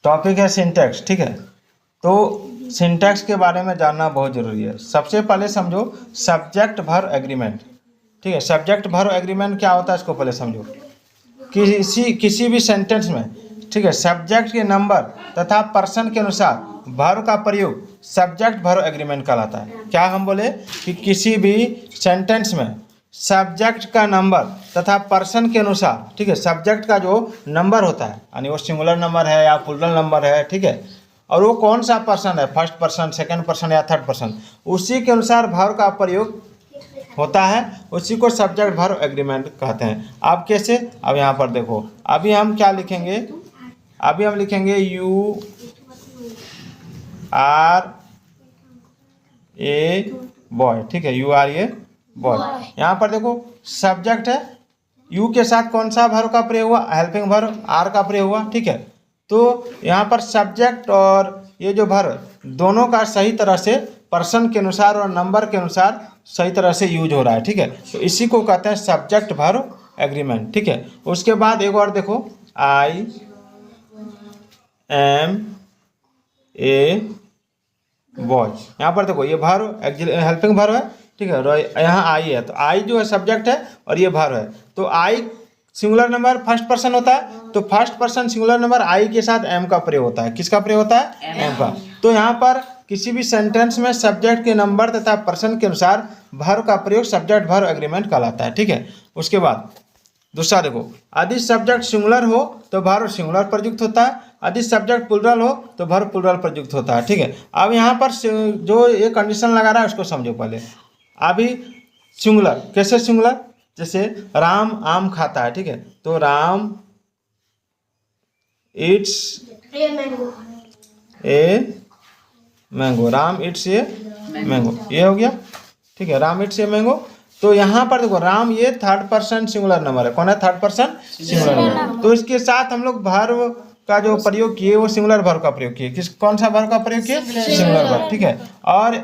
Topic है syntax, ठीक है। तो सिंटैक्स के बारे में जानना बहुत ज़रूरी है। सबसे पहले समझो सब्जेक्ट वर्ब एग्रीमेंट, ठीक है। सब्जेक्ट वर्ब एग्रीमेंट क्या होता है इसको पहले समझो। किसी भी सेंटेंस में, ठीक है, सब्जेक्ट के नंबर तथा पर्सन के अनुसार वर्ब का प्रयोग सब्जेक्ट वर्ब एग्रीमेंट कहलाता है। क्या हम बोले कि किसी भी सेंटेंस में सब्जेक्ट का नंबर तथा पर्सन के अनुसार, ठीक है, सब्जेक्ट का जो नंबर होता है यानी वो सिंगुलर नंबर है या प्लूरल नंबर है, ठीक है, और वो कौन सा पर्सन है, फर्स्ट पर्सन, सेकंड पर्सन या थर्ड पर्सन, उसी के अनुसार वर्ब का प्रयोग होता है, उसी को सब्जेक्ट वर्ब एग्रीमेंट कहते हैं। अब कैसे, अब यहाँ पर देखो, अभी हम क्या लिखेंगे, अभी हम लिखेंगे यू आर ए बॉय, ठीक है, यू आर ए बॉय। यहाँ पर देखो सब्जेक्ट है, यू के साथ कौन सा वर्ब का प्रयोग हुआ, हेल्पिंग वर्ब आर का प्रयोग हुआ, ठीक है। तो यहाँ पर सब्जेक्ट और ये जो वर्ब दोनों का सही तरह से पर्सन के अनुसार और नंबर के अनुसार सही तरह से यूज हो रहा है, ठीक है। तो इसी को कहते हैं सब्जेक्ट वर्ब एग्रीमेंट, ठीक है। उसके बाद एक और देखो, आई एम ए बॉय। यहाँ पर देखो ये वर्ब हेल्पिंग वर्ब है, ठीक है, यहाँ आई है, तो आई जो है सब्जेक्ट है और ये वर्ब है। तो आई सिंगुलर नंबर फर्स्ट पर्सन होता है, तो फर्स्ट पर्सन सिंगुलर नंबर आई के साथ एम का प्रयोग होता है। किसका प्रयोग होता है, एम का। तो यहाँ पर किसी भी सेंटेंस में सब्जेक्ट के नंबर तथा पर्सन के अनुसार वर्ब का प्रयोग सब्जेक्ट वर्ब एग्रीमेंट कहलाता है, ठीक है। उसके बाद दूसरा देखो, यदि सब्जेक्ट सिंगुलर हो तो वर्ब सिंगुलर प्रयुक्त होता है, यदि सब्जेक्ट प्लूरल हो तो वर्ब प्लूरल प्रयुक्त होता है, ठीक है। अब यहाँ पर जो ये कंडीशन लगा रहा है उसको समझो पहले। अभी सिंगुलर कैसे, सिंगुलर जैसे राम आम खाता है, ठीक है, तो Ram it's a mango, Ram it's a mango, ये हो गया, ठीक है, राम इट्स ए मैंगो। तो यहाँ पर देखो राम ये थर्ड पर्सन सिंगुलर नंबर है, कौन है, थर्ड पर्सन सिंगुलर नंबर। तो इसके साथ हम लोग वर्ब का जो प्रयोग किए वो सिंगुलर वर्ब का प्रयोग किए। कौन सा वर्ब का प्रयोग किए, सिंगुलर वर्ब, ठीक है। और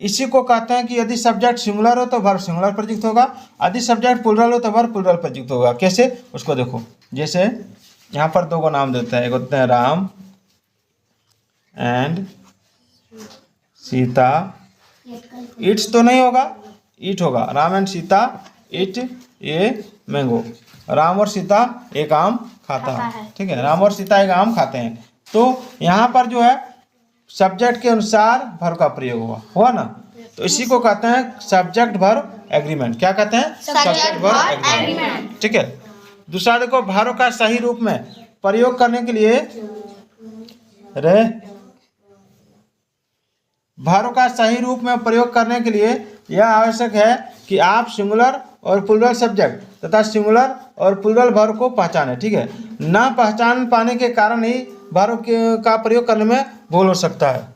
इसी को कहते हैं कि यदि सब्जेक्ट सिंगुलर हो तो वर्ब सिंगुलर प्रयुक्त होगा, यदि सब्जेक्ट प्लूरल हो तो वर्ब प्लूरल प्रयुक्त होगा। कैसे, उसको देखो, जैसे यहाँ पर दो को नाम देते हैं, एक होते हैं राम एंड सीता, इट्स तो नहीं होगा, ईट होगा, Ram and Sita it a mango, Ram और सीता एक आम खाता है, ठीक है, राम और सीता एक आम खाते हैं। तो यहाँ पर जो है सब्जेक्ट के अनुसार वर्ब का प्रयोग हुआ ना, तो इसी को कहते हैं सब्जेक्ट वर्ब एग्रीमेंट। क्या कहते हैं, सब्जेक्ट वर्ब एग्रीमेंट, ठीक है। दूसरा देखो, वर्ब का सही रूप में प्रयोग करने के लिए वर्ब का सही रूप में प्रयोग करने के लिए यह आवश्यक है कि आप सिंगुलर और प्लूरल सब्जेक्ट तथा सिंगुलर और प्लूरल वर्ब को पहचानें, ठीक है। ना पहचान पाने के कारण ही वर्ब का प्रयोग करने में भूल हो सकता है।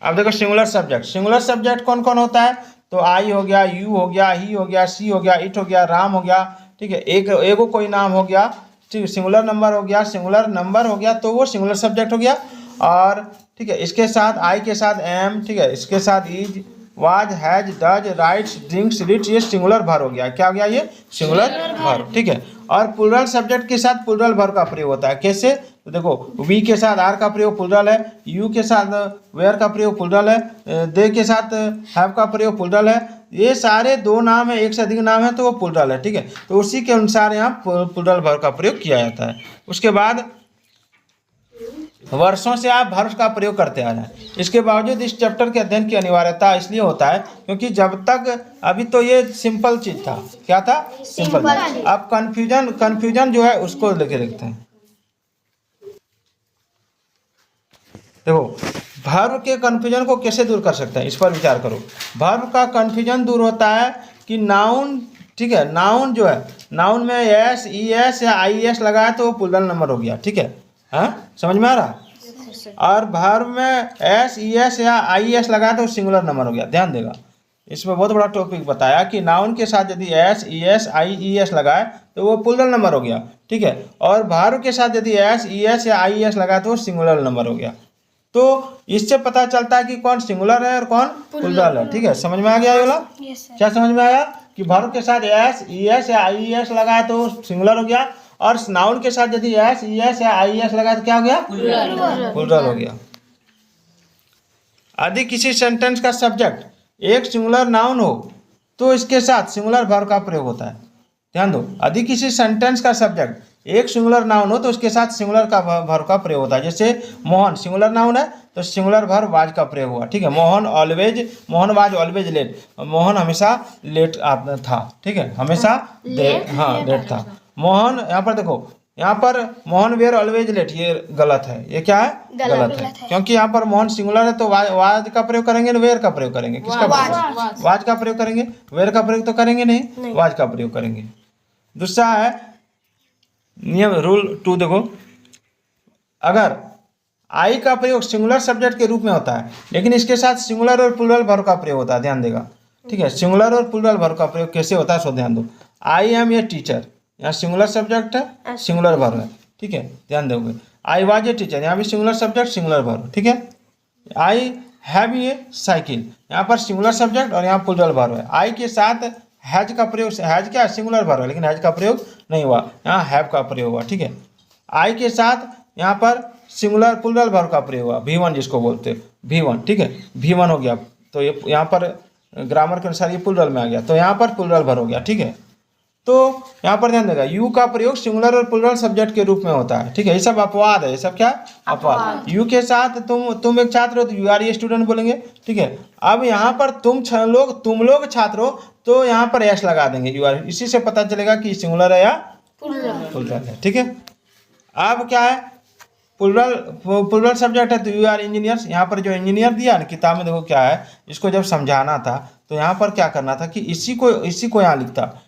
अब देखो सिंगुलर सब्जेक्ट कौन कौन होता है, तो आई हो गया, यू हो गया, ही हो गया, सी हो गया, इट हो गया, राम हो गया, ठीक है, एक कोई नाम हो गया, ठीक है, सिंगुलर नंबर हो गया, सिंगुलर नंबर हो गया, तो वो सिंगुलर सब्जेक्ट हो गया। और ठीक है, इसके साथ आई के साथ एम, ठीक है, इसके साथ is, was, has, does, rights, drinks, reads, ये सिंगुलर वर्ब हो गया। क्या हो गया, ये सिंगुलर वर्ब, ठीक है। और प्लूरल सब्जेक्ट के साथ प्लूरल वर्ब का प्रयोग होता है। कैसे, तो देखो वी के साथ आर का प्रयोग प्लूरल है, यू के साथ वेयर का प्रयोग प्लूरल है, दे के साथ हैव का प्रयोग प्लूरल है। ये सारे दो नाम है, एक से अधिक नाम है तो वो प्लूरल है, ठीक है। तो उसी के अनुसार यहाँ प्लूरल वर्ब का प्रयोग किया जाता है। उसके बाद वर्षों से आप वर्ब का प्रयोग करते आ रहे हैं, इसके बावजूद इस चैप्टर के अध्ययन की अनिवार्यता इसलिए होता है क्योंकि जब तक अभी तो ये सिंपल चीज था, क्या था, सिंपल। अब कंफ्यूजन जो है उसको लेके देखते हैं। देखो वर्ब के कंफ्यूजन को कैसे दूर कर सकते हैं, इस पर विचार करो। वर्ब का कंफ्यूजन दूर होता है कि नाउन, ठीक है, नाउन जो है, नाउन में एस, ई एस या आई एस लगाए तो वो प्लूरल नंबर हो गया, ठीक है, हाँ समझ में आ रहा। और वर्ब में एस, ई एस या आई एस लगाए तो सिंगुलर नंबर हो गया। ध्यान देगा, इसमें बहुत बड़ा टॉपिक बताया कि नाउन के साथ यदि एस, ई एस, आई ई एस लगाए तो वो प्लूरल नंबर हो गया, ठीक है। और वर्ब के साथ यदि एस, ई एस या आई एस लगाए तो वो सिंगुलर नंबर हो गया। तो इससे पता चलता है कि कौन सिंगुलर है और कौन प्लूरल है, ठीक है। समझ में आ गया ये वाला? क्या समझ में आया कि वर्ब के साथ एस, ई एस या आई एस लगाए तो सिंगुलर हो गया, और नाउन के साथ यदि एस ई एस या आई एस लगा तो क्या हो गया, प्लूरल हो गया। यदि किसी सेंटेंस का सब्जेक्ट एक सिंगुलर नाउन हो तो इसके साथ सिंगुलर वर्ब का प्रयोग होता है। ध्यान दो, यदि किसी सेंटेंस का सब्जेक्ट एक सिंगुलर नाउन हो तो उसके साथ सिंगुलर का वर्ब का प्रयोग होता है। जैसे मोहन सिंगुलर नाउन है तो सिंगुलर वर्ब वाज का प्रयोग हुआ। ठीक है, Mohan was always late, Mohan हमेशा लेट था। ठीक है, हमेशा लेट था। मोहन, यहाँ पर देखो, यहाँ पर मोहन वेयर ऑलवेज लेट, ये गलत है। ये क्या है, गलत है, क्योंकि यहाँ पर मोहन सिंगुलर है तो वाज का प्रयोग करेंगे ना वेयर का प्रयोग करेंगे? किसका प्रयोग? वाज का प्रयोग करेंगे। वेयर का प्रयोग तो करेंगे नहीं, वाज का प्रयोग करेंगे। दूसरा है नियम, रूल 2 देखो, अगर आई का प्रयोग सिंगुलर सब्जेक्ट के रूप में होता है लेकिन इसके साथ सिंगुलर और प्लूरल वर्ब का प्रयोग होता है, ध्यान देगा। ठीक है, सिंगुलर और प्लूरल वर्ब का प्रयोग कैसे होता है सो ध्यान दो। आई एम ए टीचर, यहाँ सिंगुलर सब्जेक्ट है, सिंगुलर वर्ब है। ठीक है, ध्यान दोगे। आई वाज ए टीचर, यहाँ भी सिंगुलर सब्जेक्ट सिंगुलर वर्ब। ठीक है, आई हैव ए साइकिल, यहाँ पर सिंगुलर सब्जेक्ट और यहाँ प्लूरल वर्ब है। आई के साथ हैज का प्रयोग, हैज क्या सिंगुलर वर्ब है लेकिन हैज का प्रयोग नहीं हुआ, यहाँ हैव का प्रयोग हुआ। ठीक है, आई के साथ यहाँ पर सिंगुलर प्लूरल वर्ब का प्रयोग हुआ, V1 जिसको बोलते हैं, V1। ठीक है, V1 हो गया तो ये यहाँ पर ग्रामर के अनुसार ये प्लूरल में आ गया तो यहाँ पर प्लूरल वर्ब हो गया। ठीक है, तो यहाँ पर ध्यान देगा, यू का प्रयोग सिंगुलर और प्लूरल सब्जेक्ट के रूप में होता है। ठीक है, ये सब अपवाद है, ये सब क्या अपवाद। यू के साथ तुम एक छात्र हो तो यू आर ए स्टूडेंट बोलेंगे। ठीक है, अब यहाँ पर तुम लोग छात्र हो तो यहाँ पर एस लगा देंगे, यू आर। इसी से पता चलेगा कि सिंगुलर है या प्लूरल है। ठीक है, अब क्या है, प्लूरल सब्जेक्ट है तो यू आर इंजीनियर्स। यहाँ पर जो इंजीनियर दिया ना किताब में, देखो क्या है, इसको जब समझाना था तो यहाँ पर क्या करना था कि इसी को यहाँ लिख देता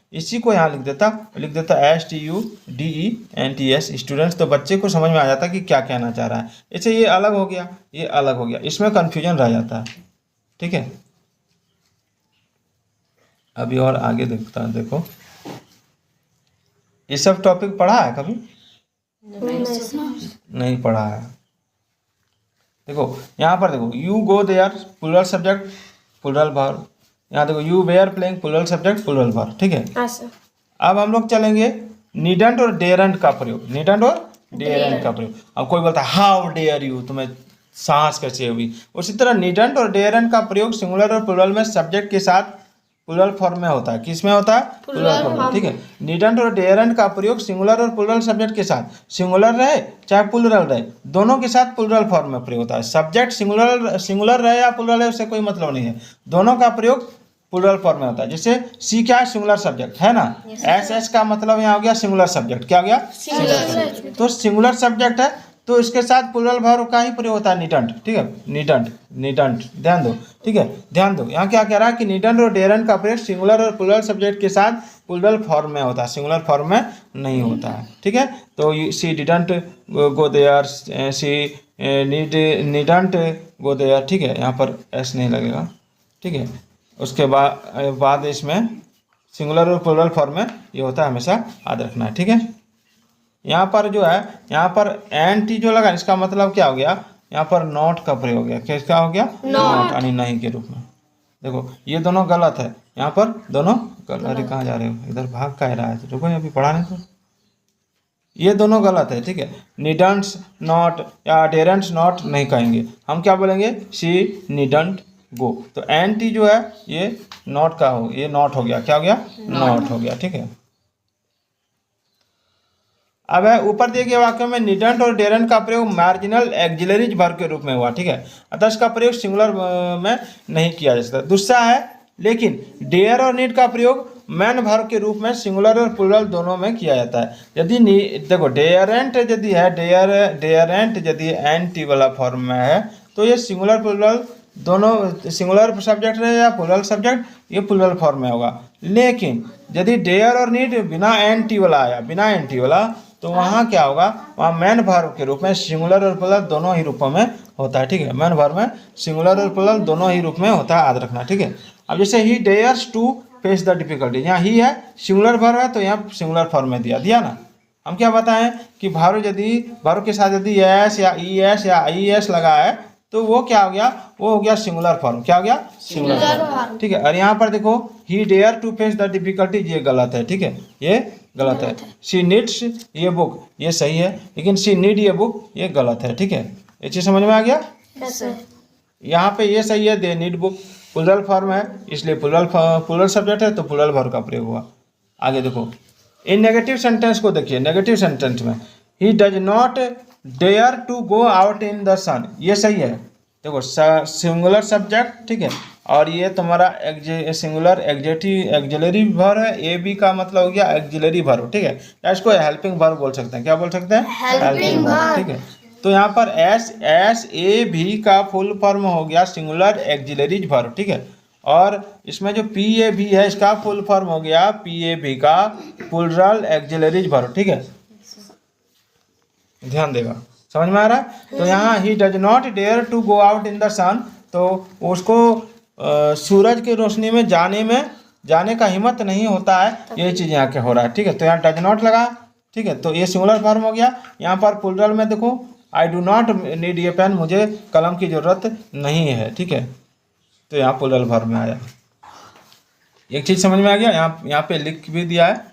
STUDENTS स्टूडेंट्स, तो बच्चे को समझ में आ जाता कि क्या कहना चाह रहा है। इससे ये अलग हो गया, ये अलग हो गया, इसमें कन्फ्यूजन रह जाता है। ठीक है, अभी और आगे देखता है। देखो, ये सब टॉपिक पढ़ा है कभी? नहीं पढ़ा है। देखो यहाँ पर देखो, you go there plural subject plural verb, यहाँ देखो you were playing plural subject plural verb. ठीक है, अब हम लोग चलेंगे नीडंट और डेयरंट का प्रयोग। नीडंट और डेयरंट का प्रयोग, अब कोई बोलता है हाउ डेयर यू, तुम्हें सांस कैसे हुई, उसी तरह नीडंट और डेयरंट का प्रयोग सिंगुलर और प्लूरल में सब्जेक्ट के साथ प्लूरल फॉर्म में होता है। किस में होता है? प्लूरल फॉर्म में। ठीक है, नीडंट और डेयरंट का प्रयोग सिंगुलर और प्लूरल सब्जेक्ट के साथ, सिंगुलर रहे चाहे प्लूरल रहे, दोनों के साथ प्लूरल फॉर्म में प्रयोग होता है। सब्जेक्ट सिंगुलर रहे या प्लूरल है उससे कोई मतलब नहीं है, दोनों का प्रयोग प्लूरल फॉर्म में होता है। जैसे सी क्या है? सिंगुलर सब्जेक्ट है ना। एस का मतलब यहाँ हो गया सिंगुलर सब्जेक्ट। क्या हो गया? Singular subject. तो सिंगुलर सब्जेक्ट है तो इसके साथ प्लूरल वर्ब का ही प्रयोग होता है, निडंट। ठीक है, निडंट ध्यान दो। ठीक है, ध्यान दो, यहाँ क्या कह रहा है कि निडंट और डेरंट का प्रयोग सिंगुलर और प्लूरल सब्जेक्ट के साथ प्लूरल फॉर्म में होता है, सिंगुलर फॉर्म में नहीं होता है। ठीक है, तो she didn't go there, she needn't go there. ठीक है, यहाँ पर एस नहीं लगेगा। ठीक है, उसके बाद इसमें सिंगुलर और प्लूरल फॉर्म में ये होता है, हमेशा याद रखना है। ठीक है, यहाँ पर जो है, यहाँ पर एंटी जो लगा इसका मतलब क्या हो गया? यहाँ पर नॉट का प्रयोग हो गया। क्या हो गया? नॉट, यानी नहीं के रूप में। देखो ये दोनों गलत है, यहाँ पर दोनों गलत। अरे कहाँ जा रहे हो, इधर भाग का रहा है, रुको अभी पढ़ा नहीं तो। ये दोनों गलत है। ठीक है, निडंट्स नॉट या डेरेंट्स नॉट नहीं कहेंगे, हम क्या बोलेंगे? सी निडंट गो। तो एंटी जो है ये नॉट का हो, ये नॉट हो गया। क्या हो गया? नॉट हो गया। ठीक है, अब है ऊपर दिए गए वाक्यों में निडंट और डेरंट का प्रयोग मार्जिनल एक्सिलरीज वर्ब के रूप में हुआ। ठीक है, अतः इसका प्रयोग सिंगुलर में नहीं किया जा सकता। दूसरा है, लेकिन डेयर और नीड का प्रयोग मैन वर्ब के रूप में सिंगुलर और प्लूरल दोनों में किया जाता है। यदि देखो डेयरेंट यदि है, डेयरेंट यदि एंटी वाला फॉर्म में है तो ये सिंगुलर प्लूरल दोनों, सिंगुलर सब्जेक्ट रहे या प्लूरल सब्जेक्ट, ये प्लूरल फॉर्म में होगा। लेकिन यदि डेयर और नीड बिना एंटी वाला आया, बिना एंटी वाला, तो वहाँ क्या होगा? वहाँ मैन वर्ब के रूप में सिंगुलर और प्लूरल दोनों ही रूपों में होता है। ठीक है, मैन वर्ब में सिंगुलर और प्लूरल दोनों ही रूप में होता है, याद रखना। ठीक है, अब जैसे ही dares to face the difficulty, यहाँ ही है सिंगुलर वर्ब है तो यहाँ सिंगुलर फॉर्म में दिया ना। हम क्या बताएं कि वर्ब के साथ यदि एस या ई एस या आई एस लगा है तो वो क्या हो गया? वो हो गया सिंगुलर फॉर्म। क्या हो गया? Singular form. ठीक है, और यहाँ पर देखो he dare to face the difficulty, ये गलत है। ठीक है, ये गलत है। शी नीड्स ये बुक, ये सही है, लेकिन शी नीड ये बुक ये गलत है। ठीक है, ये चीज़ समझ में आ गया। यहाँ पे ये सही है, they need book, plural form है इसलिए प्लुरल सब्जेक्ट है तो प्लुरल वर्ब का प्रयोग हुआ। आगे देखो, इन नेगेटिव सेंटेंस को देखिए। नेगेटिव सेंटेंस में he does not dare to go out in the sun, ये सही है। देखो सिंगुलर सब्जेक्ट, ठीक है, और ये तुम्हारा सिंगुलर एक्जिलरी वर्ब है। ए बी का मतलब हो गया एक्जिलरी वर्ब, ठीक है, या इसको हेल्पिंग वर्ब बोल सकते हैं। क्या बोल सकते हैं? Helping verb. ठीक है, तो यहाँ पर एस ए भी का फुल फॉर्म हो गया सिंगुलर एक्जिलरी वर्ब। ठीक है, और इसमें जो पी ए भी है इसका फुल फॉर्म हो गया पी ए भी का प्लुरल एक्जिलरी वर्ब। ठीक है, ध्यान देगा, समझ में आ रहा है। तो यहाँ he does not dare to go out in the sun, तो उसको सूरज की रोशनी में जाने का हिम्मत नहीं होता है, ये चीज़ यहाँ के हो रहा है। ठीक है, तो यहाँ डज नॉट लगा। ठीक है, तो ये सिंगुलर फॉर्म हो गया। यहाँ पर प्लुरल में देखो, आई डू नॉट नीड ये पेन, मुझे कलम की ज़रूरत नहीं है। ठीक है, तो यहाँ प्लुरल फॉर्म में आया। एक चीज़ समझ में आ गया। यहाँ पे लिख भी दिया है,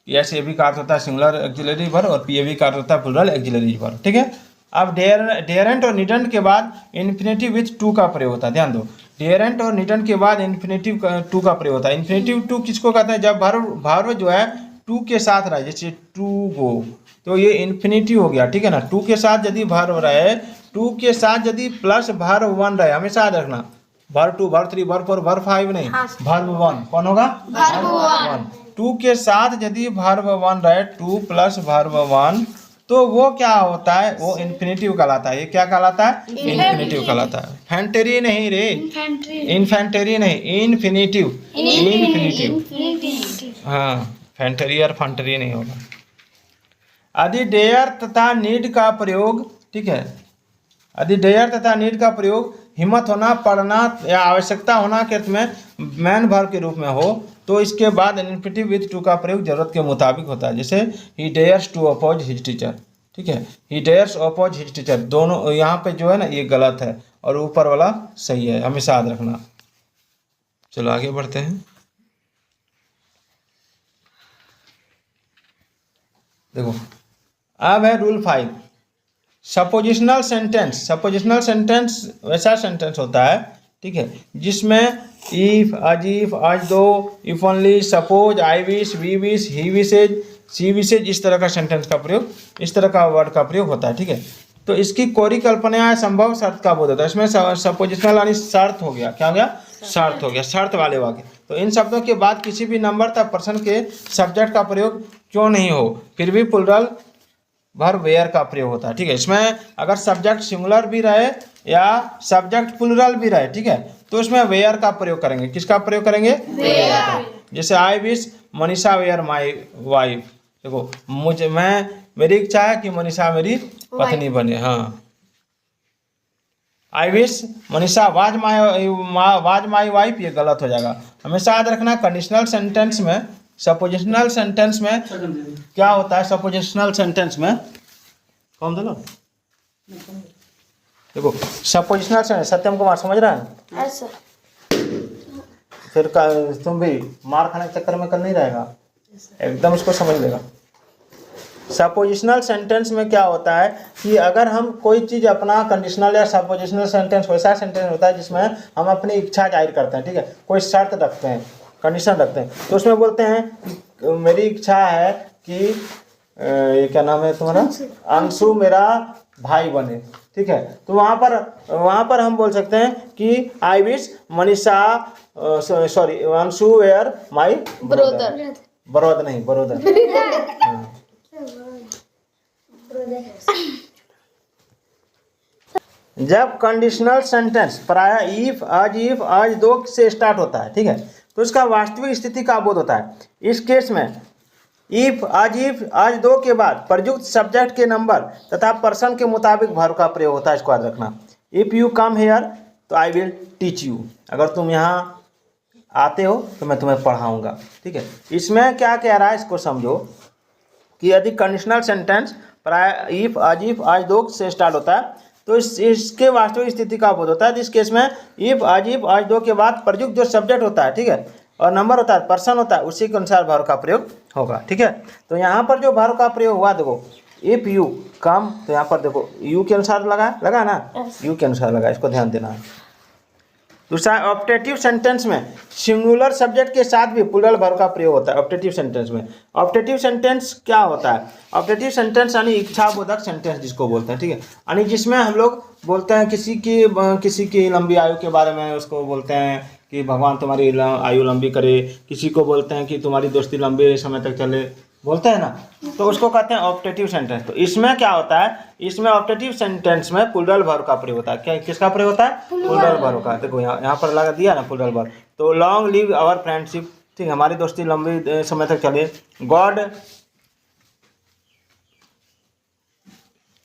एस ए बी का अर्थ होता है सिंगुलर एक्जिलरी वर्ब और पी ए बी का अर्थ होता है प्लुरल एक्जिलरी वर्ब। ठीक है, अब डेयरेंट और नीडंट के बाद इन्फिनेटिव विथ टू का प्रयोग होता है। ध्यान दो, डेयरेंट और नीडंट के बाद इन्फिनेटिव टू का प्रयोग होता है। इन्फिनेटिव टू किसको कहते हैं? जब वर्ब जो है टू के साथ रहे, जैसे टू गो, तो ये इन्फिनेटिव हो गया। ठीक है ना, टू के साथ यदि वर्ब रहे, टू के साथ यदि प्लस वर्ब वन रहे, हमेशा याद रखना, verb two, verb three, verb four, verb five नहीं, वर्ब वन। कौन होगा? Verb one. टू के साथ यदि वर्ब वन रहे, टू प्लस वर्ब वन, तो वो क्या होता है? वो इन्फिनेटिव कहलाता है। ये क्या कहलाता है? इन्फिनेटिव कहलाता है। फैंटेरी नहीं रे, इनफैंटेरी नहीं, इन्फिनेटिव, इन्फिनेटिव। हाँ, फैंटेरी और फंटरी नहीं होगा। यदि डेयर तथा नीड का प्रयोग, ठीक है, यदि डेयर तथा नीड का प्रयोग हिम्मत होना, पढ़ना या आवश्यकता होना के अर्थ में मैन वर्ब के रूप में हो, तो इसके बाद इन्फिनेटिव विथ टू का प्रयोग जरूरत के मुताबिक होता है। जैसे ही dares to oppose his teacher. ठीक है, he dares oppose his teacher, दोनों यहाँ पे जो है ना, ये गलत है और ऊपर वाला सही है, हमेशा याद रखना। चलो आगे बढ़ते हैं। देखो, अब है rule 5, suppositional sentence. Suppositional sentence वैसा सेंटेंस होता है, ठीक है, जिसमें if, a if, as though, if only, suppose, I wish, we wish, he wishes, she wishes, इस तरह का सेंटेंस का प्रयोग, इस तरह का वर्ड का प्रयोग होता है। ठीक है, तो इसकी कोरी कल्पना या संभव शर्त का बोध होता है। इसमें सपोजिशनल यानी शर्त हो गया। क्या हो गया? शर्त हो गया, शर्त वाले वाक्य। तो इन शब्दों के बाद किसी भी नंबर तक पर्सन के सब्जेक्ट का प्रयोग क्यों नहीं हो, फिर भी प्लुरल वर्ब वेयर का प्रयोग होता है। ठीक है, इसमें अगर सब्जेक्ट सिंगुलर भी रहे या सब्जेक्ट प्लुरल भी रहे, ठीक है, तो इसमें वेयर का प्रयोग करेंगे। किसका प्रयोग करेंगे? वेयर। जैसे I wish Manisha were my wife. देखो, मेरी इच्छा है कि मनीषा मेरी पत्नी बने। हाँ, आई wish Manisha was my wife, ये गलत हो जाएगा। हमेशा याद रखना, कंडीशनल सेंटेंस में, सपोजिशनल सेंटेंस में क्या होता है? सपोजिशनल सेंटेंस में कौन दो, देखो सपोजिशनल सेंटेंस, सत्यम कुमार समझ रहा है? फिर तुम भी मार खाने के चक्कर में कल नहीं रहेगा, एकदम इसको समझ लेगा। सपोजिशनल सेंटेंस में क्या होता है कि अगर हम कोई चीज़ अपना, कंडीशनल या सपोजिशनल सेंटेंस वैसा सेंटेंस होता है जिसमें हम अपनी इच्छा जाहिर करते हैं। ठीक है, कोई शर्त रखते हैं, कंडीशन रखते हैं, तो उसमें बोलते हैं कि मेरी इच्छा है कि ये क्या नाम है तुम्हारा, अंशु मेरा भाई बने। ठीक है, तो वहाँ पर हम बोल सकते हैं कि I wish Manisha sorry Anshu were my brother. बरोद नहीं, बरोदर। जब कंडीशनल सेंटेंस प्रायः इफ, आज दो से स्टार्ट होता है, ठीक है, तो इसका वास्तविक स्थिति का बोध होता है। इस केस में इफ, आज दो के बाद प्रयुक्त सब्जेक्ट के नंबर तथा पर्सन के मुताबिक वर्ब का प्रयोग होता है। इसको याद रखना। इफ यू कम हेयर तो आई विल टीच यू, अगर तुम यहाँ आते हो तो मैं तुम्हें पढ़ाऊँगा। ठीक है, इसमें क्या कह रहा है इसको समझो कि यदि कंडीशनल सेंटेंस प्राय इफ, आज दो से स्टार्ट होता है तो इसके वास्तविक स्थिति का बोध होता है। इस केस में इफ, आज दो के बाद प्रयुक्त जो सब्जेक्ट होता है, ठीक है, और नंबर होता है, पर्सन होता है, उसी के अनुसार वर्ब का प्रयोग होगा, ठीक है। तो यहाँ पर जो वर्ब का प्रयोग हुआ देखो, इफ यू कम, तो यहाँ पर देखो यू के अनुसार लगा ना, यू के अनुसार लगा, इसको ध्यान देना है। दूसरा, ऑप्टेटिव सेंटेंस में सिंगुलर सब्जेक्ट के साथ भी प्लूरल वर्ब का प्रयोग होता है ऑप्टेटिव सेंटेंस में। ऑप्टेटिव सेंटेंस क्या होता है? ऑप्टेटिव सेंटेंस यानी इच्छाबोधक सेंटेंस जिसको बोलते हैं, ठीक है, यानी जिसमें हम लोग बोलते हैं किसी की लंबी आयु के बारे में, उसको बोलते हैं कि भगवान तुम्हारी आयु लंबी करे, किसी को बोलते हैं कि तुम्हारी दोस्ती लंबे समय तक चले, बोलते हैं ना, तो उसको कहते हैं ऑप्टेटिव सेंटेंस। तो इसमें क्या होता है, इसमें ऑप्टेटिव सेंटेंस में प्लूरल वर्ब का प्रयोग होता है। क्या किसका प्रयोग होता है? प्लूरल वर्ब का। देखो यहाँ पर लगा दिया ना प्लूरल वर्ब। तो लॉन्ग लिव आवर फ्रेंडशिप, ठीक है, हमारी दोस्ती लंबी समय तक चले।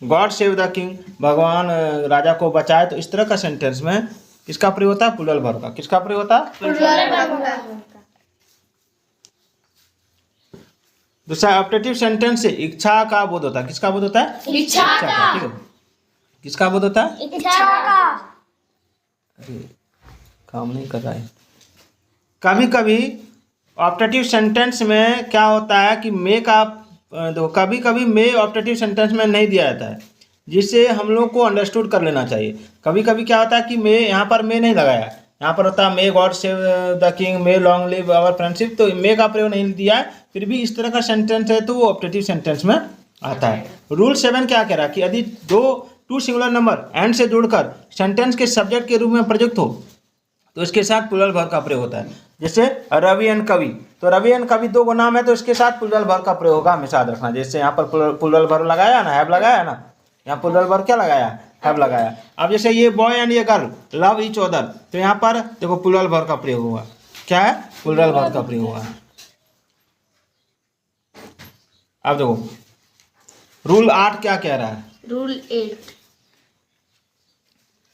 गॉड सेव द किंग, भगवान राजा को बचाए। तो इस तरह का सेंटेंस में किसका प्रयोग होता है? प्लूरल वर्ब का। किसका प्रयोग होता है? प्लूरल वर्ब का। दूसरा, ऑप्टेटिव सेंटेंस से इच्छा का बोध होता है। किसका बोध होता है? इच्छा का, ठीक है। किसका बोध होता है? इच्छा का। अरे काम नहीं कर रहा है। कभी कभी ऑप्टेटिव सेंटेंस में क्या होता है कि मे का देखो, कभी कभी मे ऑप्टेटिव सेंटेंस में नहीं दिया जाता है, जिससे हम लोग को अंडरस्टूड कर लेना चाहिए। कभी कभी क्या होता है कि मे, यहाँ पर मे नहीं लगाया, यहाँ पर होता है may God save the king, may long live our friendship, तो मे का प्रयोग नहीं दिया है, फिर भी इस तरह का सेंटेंस है तो वो ऑप्टेटिव सेंटेंस में आता है। रूल 7 क्या कह रहा है कि यदि टू सिंगुलर नंबर एंड से जुड़कर सेंटेंस के सब्जेक्ट के रूप में प्रयुक्त हो तो इसके साथ प्लूरल वर्ब का प्रयोग होता है। जैसे रवि एंड कवि, तो रवि एंड कवि दो नाम है, तो इसके साथ प्लूरल वर्ब का प्रयोग होगा, हमेशा याद रखना। जैसे यहाँ पर प्लूरल वर्ब लगाया ना, हैव लगाया ना, यहाँ प्लूरल वर्ब क्या लगाया? हैव लगाया। अब जैसे ये बॉय एंड ये गर्ल लव ईच अदर, तो यहाँ पर देखो प्लूरल वर्ब का प्रयोग हुआ। क्या है? प्लूरल वर्ब का प्रयोग हुआ। अब देखो रूल 8 क्या कह रहा है? रूल 8,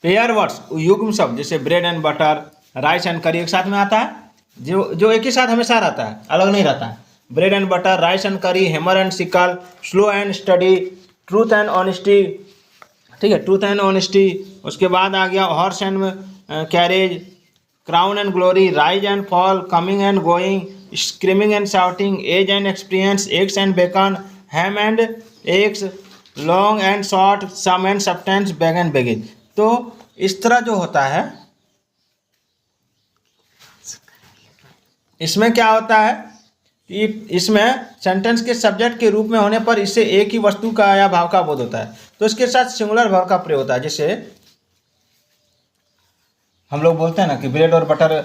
पेयर वर्ड्स, युग्म शब्द जैसे bread and butter, rice and करी एक साथ में आता है, जो एक ही साथ हमेशा रहता है, अलग नहीं रहता है। Bread and butter, rice and curry, hammer and sickle, slow and steady, truth and honesty, ठीक है, ट्रूथ एंड ऑनेस्टी। उसके बाद आ गया horse and carriage, crown and glory, rise and fall, coming and going, screaming and shouting, age and experience, eggs and bacon, ham and eggs, long and short, sum and substance, bag and baggage. तो इस तरह जो होता है, इसमें क्या होता है कि इसमें सेंटेंस के सब्जेक्ट के रूप में होने पर इससे एक ही वस्तु का या भाव का बोध होता है, तो इसके साथ सिंगुलर वर्ब का प्रयोग होता है। जैसे हम लोग बोलते हैं ना कि ब्रेड और बटर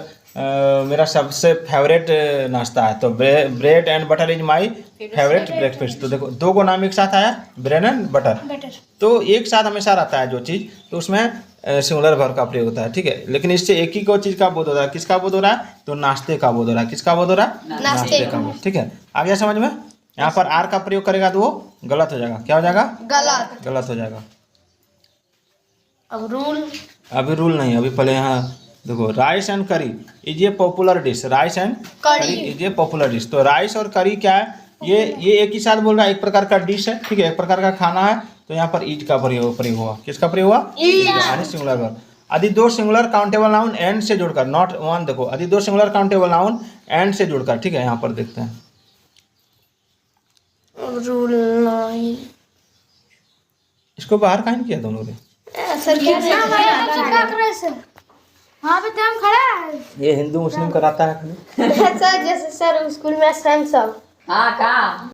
मेरा सबसे फेवरेट नाश्ता है, तो bread and butter is my favourite breakfast. तो देखो दो को नाम एक साथ आया, ब्रेड एंड बटर, तो एक साथ हमेशा रहता है जो चीज़, तो उसमें सिंगुलर वर्ब का प्रयोग होता है, ठीक है। लेकिन इससे एक ही को चीज़ का बोध हो रहा है। किसका बोध हो रहा है? तो नाश्ते का बोध हो रहा है। किसका बोध हो रहा है? नाश्ते का बोध, ठीक है। आ गया समझ में? यहाँ पर आर का प्रयोग करेगा तो वो गलत हो जाएगा। क्या हो जाएगा? गलत हो जाएगा। अभी रूल नहीं, अभी पहले यहाँ देखो, राइस एंड करी is a popular dish, rice and करी इज ए पॉपुलर डिश। तो राइस और करी क्या है? ये एक ही साथ बोल रहा है, एक प्रकार का डिश है, ठीक है, एक प्रकार का खाना है, तो यहाँ पर इज का प्रयोग हुआ। किसका प्रयोग हुआ? यानी सिंगुलर वर्ब। यदि दो सिंगुलर काउंटेबल नाउन एंड से जुड़कर, नॉट वन, देखो यदि दो सिंगुलर काउंटेबल नाउन एंड से जुड़कर, ठीक है, यहाँ पर देखते हैं रूल 9, इसको बाहर कहाँ किया दोनों ने? सर वहाँ पे तो हम खड़ा है। ये हिंदू मुस्लिम कराता है सर जैसे सर स्कूल में सब। हाँ का